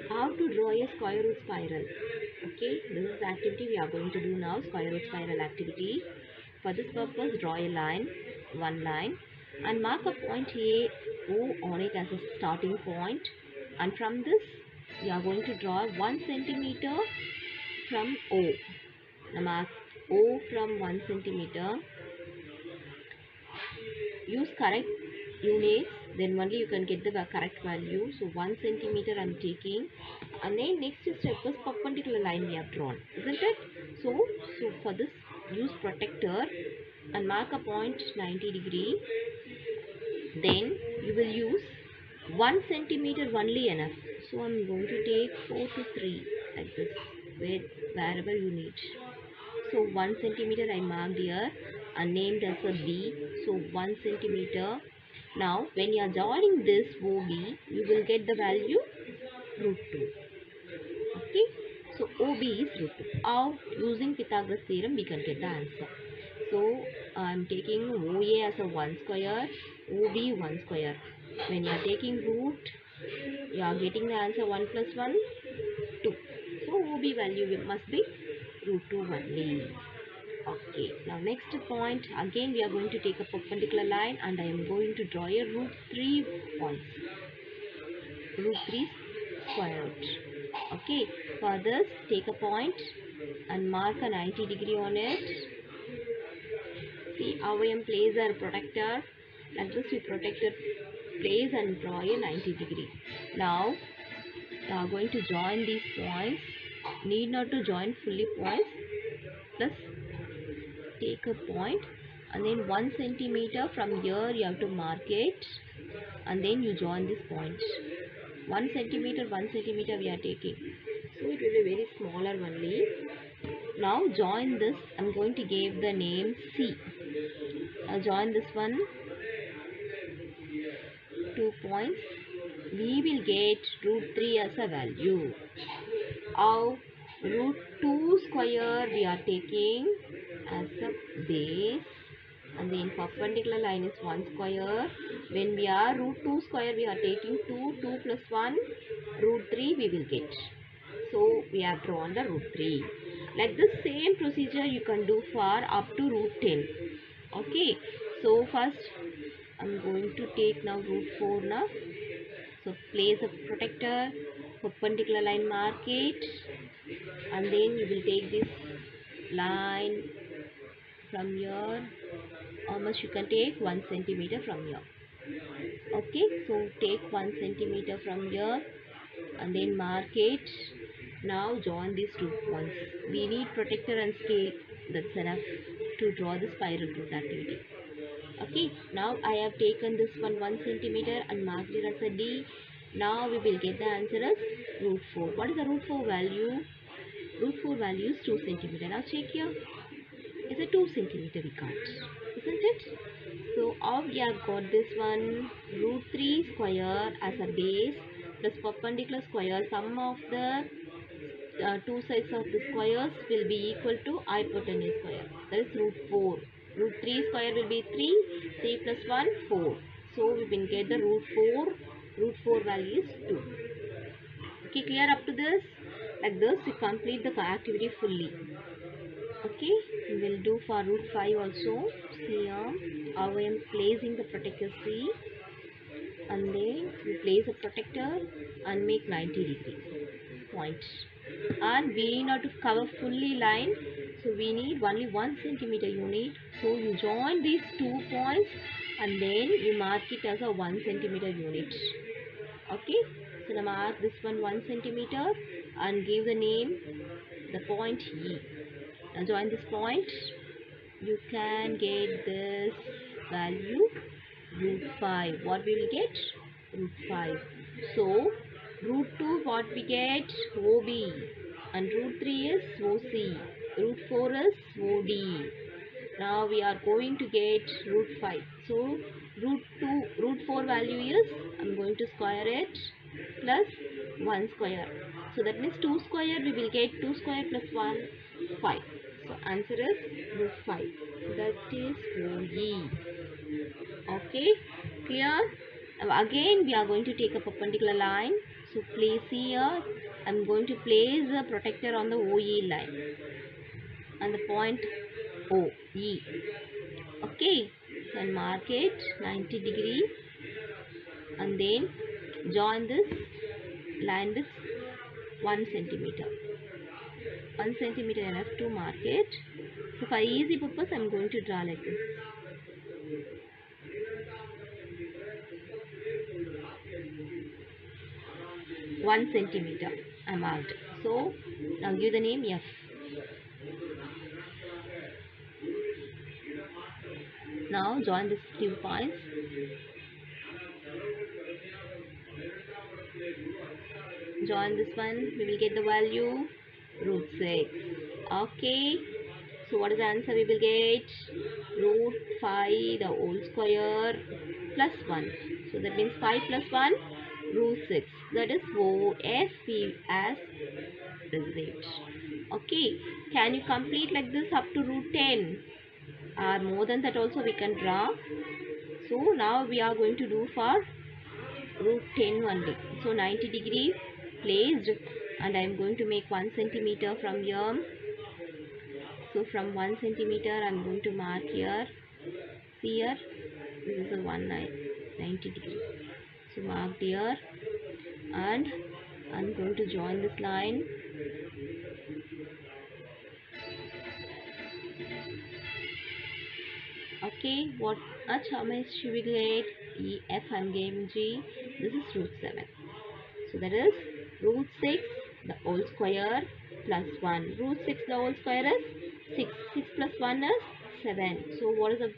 How to draw a square root spiral. Okay, this is the activity we are going to do now, square root spiral activity. For this purpose, draw a line, one line, and mark a point A, O on it as a starting point. And from this, we are going to draw 1 centimeter from O. Now mark O from 1 centimeter. Use correct units, then only you can get the correct value. So 1 centimeter I'm taking, and then next step is perpendicular line we have drawn, isn't it? So for this, use protector and mark a point 90 degree. Then you will use 1 centimeter only enough. So I'm going to take 4 to 3 like this, wherever you need. So 1 centimeter I marked here and named as a B. So 1 centimeter. Now when you are joining this OB, you will get the value root 2. Okay. So OB is root 2. Now using Pythagoras theorem we can get the answer. So I am taking OA as a 1 square, OB 1 square. When you are taking root, you are getting the answer 1 plus 1, 2. So OB value must be root 2 only. Okay, now next point, again we are going to take a perpendicular line and I am going to draw a root 3 points. Root 3 square root. Okay, for this take a point and mark a 90 degree on it. See how I am place a protector. Like this we protector place and draw a 90 degree. Now we are going to join these points. Need not to join fully points. Plus take a point and then 1 centimeter from here you have to mark it and then you join this point. 1 centimeter we are taking, so it will be very smaller only. Now join this. I'm going to give the name C. Now join this one, 2 points. We will get root 3 as a value. Now root 2 square we are taking as a base, and then perpendicular line is 1 square. When we are root 2 square we are taking 2 plus 1 root 3 we will get. So we have drawn the root 3. Like this same procedure you can do for up to root 10. Okay, so first I'm going to take now root 4 now. So place a protector, perpendicular line, mark it, and then you will take this line from here. How much you can take? 1 centimeter from here. Okay, so take 1 centimeter from here and then mark it. Now join these 2 points. We need protector and scale. That's enough to draw the spiral root activity. Okay, now I have taken this one 1 centimeter and marked it as a D. Now we will get the answer as root 4. What is the root 4 value? Root 4 value is 2 centimeter. Now check here. It's a 2 centimeter we got, isn't it? So now we have got this one, root 3 square as a base plus perpendicular square. Sum of the two sides of the squares will be equal to hypotenuse square. That is root 4. Root 3 square will be 3. 3 plus 1, 4. So we will get the root 4. Root 4 value is 2. Okay, clear up to this? Like this, we complete the activity fully. Okay, we will do for root 5 also. See here, how I am placing the protector C, and then we place a protector and make 90 degree point. And we need not to cover fully line, so we need only 1 centimeter unit. So you join these 2 points and then you mark it as a 1 centimeter unit. Okay, so now mark this one 1 centimeter and give the name the point E. Now join this point. You can get this value root 5. What we will get? Root 5. So root 2 what we get? OB, and root 3 is OC. Root 4 is OD. Now we are going to get root 5. So root 4 value is, I'm going to square it, plus 1 square. So that means 2 square we will get 2 square plus 1, 5. So answer is root 5. That is OE. Okay, clear? Now again we are going to take a perpendicular line. So place here, I'm going to place the protector on the OE line and the point OE. Okay, so I'll mark it 90 degree and then join this line with 1 centimeter. 1 centimeter enough to mark it. So for easy purpose, I'm going to draw like this. 1 centimeter I marked. So now give the name F. Now join these 2 points. Join this one. We will get the value root 6. Okay. So what is the answer we will get? Root 5 the whole square plus 1. So that means 5 plus 1 root 6. That is OF we as received. Okay. Can you complete like this up to root 10? Or more than that also we can draw. So now we are going to do for root 10 only. So 90 degree placed and I am going to make 1 centimeter from here. So from 1 centimeter I am going to mark here. See here, this is a 90 degree. So marked here and I am going to join this line. Okay, what how much should we get? F and G. This is root 7. So that is root 6 the whole square plus 1. Root 6 the whole square is 6. 6 plus 1 is 7. So what is the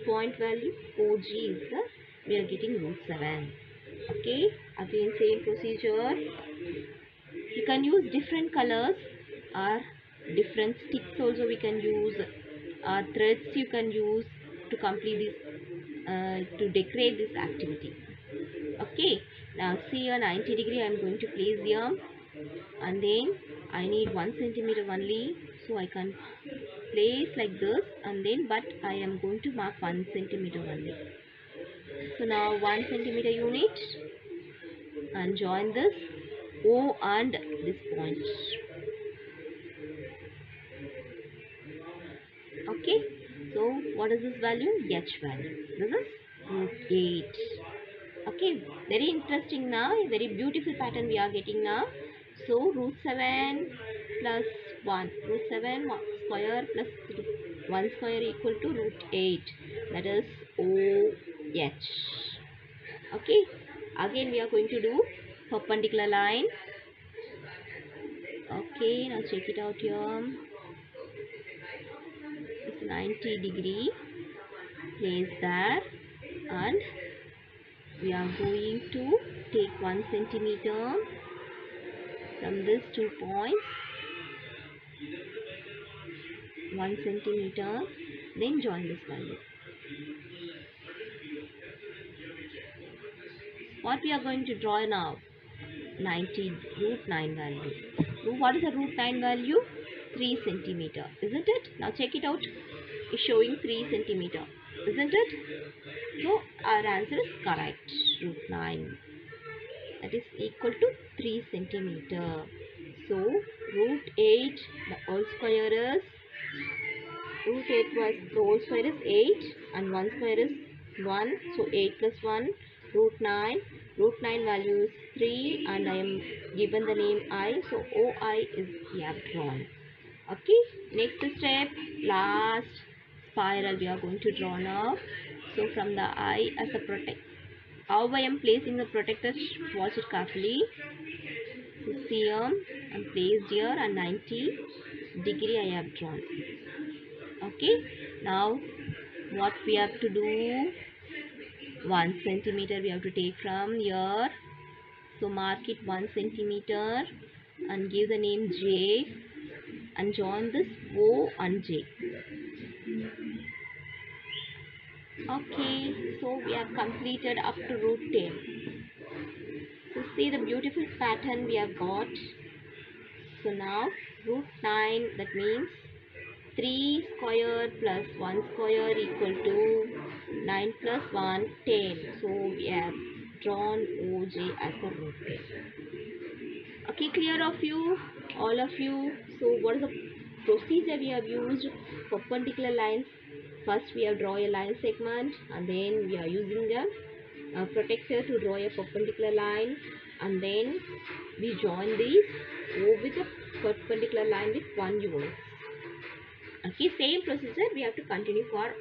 point value? OG is the, we are getting root 7. Okay, again same procedure. You can use different colors or different sticks also we can use, threads you can use to complete this, to decorate this activity. Okay, now see a 90 degree I am going to place here and then I need 1 centimeter only, so I can place like this and then but I am going to mark 1 centimeter only. So now 1 centimeter unit and join this O and this point. Okay, so what is this value? H value. This is root 8. Okay, very interesting now, very beautiful pattern we are getting now. So root 7 plus 1, root 7 square plus 1 square equal to root 8, that is OH. Okay, again we are going to do perpendicular line. Okay, now check it out here. It's 90 degree, place there and we are going to take 1 centimeter from these 2 points, 1 centimeter, then join this value. What we are going to draw now? 90 root 9 value. So what is the root 9 value? 3 centimeter, isn't it? Now check it out. It's showing 3 centimeter, isn't it? So our answer is correct. Root 9. That is equal to 3 centimeter. So root 8 the whole square is, root 8 was the whole square is 8 and 1 square is 1. So 8 plus 1 root 9. Root 9 value is 3 and I am given the name I. So OI is we have drawn. Okay, next step, last spiral we are going to draw now. So from the I as a protect, how I am placing the protector, watch it carefully. So see here, I am placed here and 90 degree I have drawn. Okay, now what we have to do? 1 centimeter we have to take from here. So mark it 1 centimeter and give the name J and join this O and J. Okay, so we have completed up to root 10. So see the beautiful pattern we have got. So now root 9, that means 3 square plus 1 square equal to 9 plus 1, 10. So we have drawn OJ as a root 10. Okay, clear of you, all of you. So what is the procedure we have used? Perpendicular lines. First we have draw a line segment, and then we are using a protector to draw a perpendicular line, and then we join these O with a perpendicular line with 1 unit. Okay, same procedure we have to continue for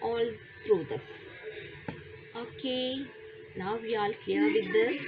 all through this. Okay, now we are clear with this.